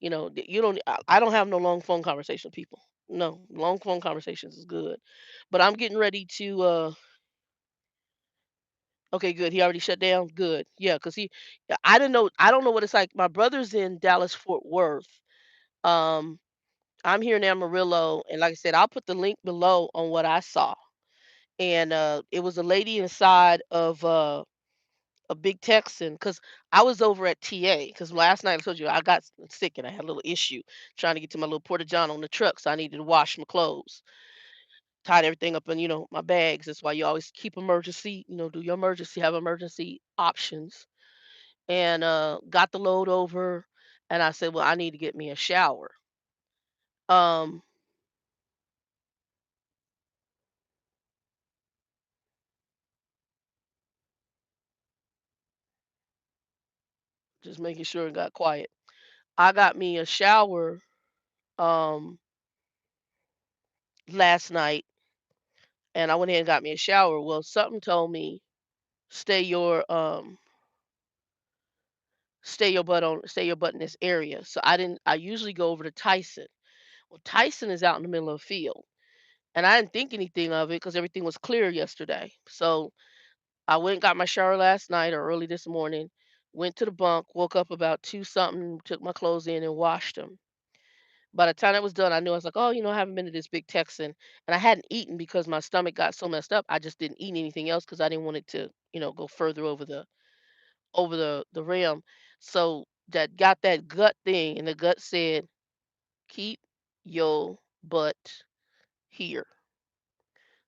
You don't. I don't have no long phone conversation with people. No, long phone conversations is good. But I'm getting ready to. Okay, good. He already shut down? Good. Yeah, 'cause yeah, I don't know what it's like. My brother's in Dallas Fort Worth. Um, I'm here in Amarillo, and like I said, I'll put the link below on what I saw. And it was a lady inside of a big Texan, cuz I was over at TA, cuz last night I told you I got sick and I had a little issue trying to get to my little porta john on the truck, so I needed to wash my clothes. Tied everything up in, my bags. That's why you always keep emergency, do your emergency, have emergency options. And got the load over, and I said, "Well, I need to get me a shower." Um, just making sure it got quiet. I got me a shower um last night, and I went ahead and got me a shower. Well, something told me stay your stay your butt in this area. So I usually go over to Tyson. Well, Tyson is out in the middle of a field. And I didn't think anything of it because everything was clear yesterday. So I went and got my shower last night or early this morning, went to the bunk, woke up about 2 something, took my clothes in and washed them. By the time it was done, I knew I was like, "Oh, I haven't been to this big Texan." And I hadn't eaten because my stomach got so messed up. I just didn't eat anything else because I didn't want it to, go further over the rim. So that got that gut thing, and the gut said, "Keep your butt here."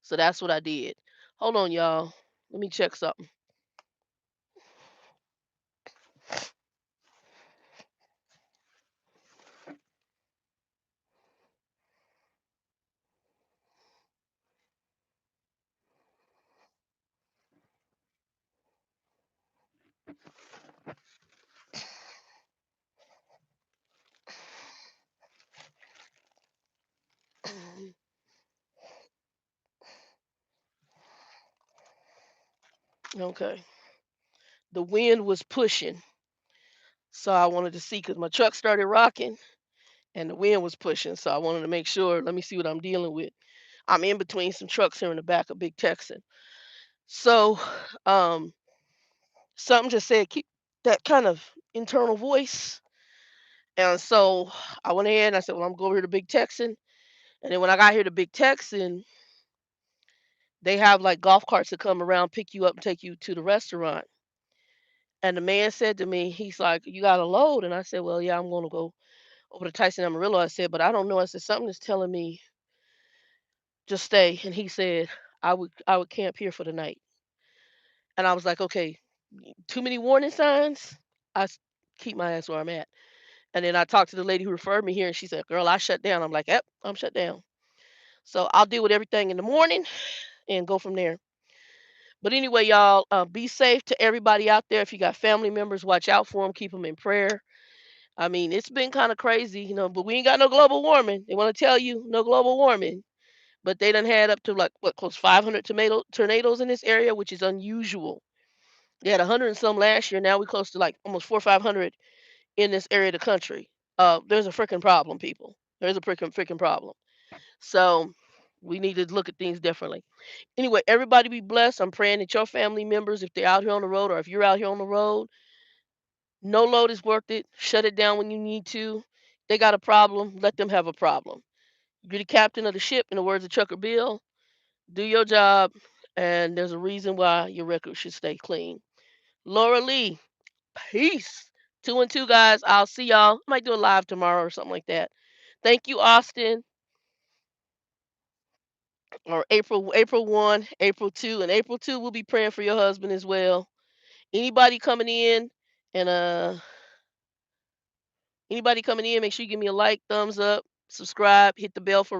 So that's what I did. Hold on, y'all. Let me check something. Okay. The wind was pushing, so I wanted to see because my truck started rocking and the wind was pushing. So I wanted to make sure. Let me see what I'm dealing with. I'm in between some trucks here in the back of Big Texan. So um, something just said keep that kind of internal voice. And so I went ahead and I said, well, I'm going over here to Big Texan. And then when I got here to Big Texan, they have like golf carts that come around, pick you up, and take you to the restaurant. And the man said to me, he's like, "You got a load?" And I said, "Well, yeah, I'm going to go over to Tyson Amarillo." I said, "But I don't know." I said, "Something is telling me just stay." And he said, "I would camp here for the night." And I was like, "Okay, too many warning signs. I s- keep my ass where I'm at." And then I talked to the lady who referred me here, and she said, "Girl, I shut down." I'm like, "Yep, I'm shut down." So I'll deal with everything in the morning and go from there. But anyway, y'all, be safe to everybody out there. If you got family members, watch out for them. Keep them in prayer. I mean, it's been kind of crazy, but we ain't got no global warming. They want to tell you no global warming, but they done had up to like what close 500 tornadoes in this area, which is unusual. They had 100 and some last year. Now we close to like almost 4 or 500 in this area of the country. There's a freaking problem, people. There's a freaking problem. So we need to look at things differently. Anyway, everybody be blessed. I'm praying that your family members, if they're out here on the road or if you're out here on the road, no load is worth it. Shut it down when you need to. They got a problem, let them have a problem. You're the captain of the ship, in the words of Chucker Bill. Do your job, and there's a reason why your record should stay clean. Laura Lee, peace. 2 and 2, guys. I'll see y'all. Might do a live tomorrow or something like that. Thank you, Austin. Or April 1, April 2, and April 2 we'll be praying for your husband as well. Anybody coming in and anybody coming in, make sure you give me a like, thumbs up, subscribe, hit the bell for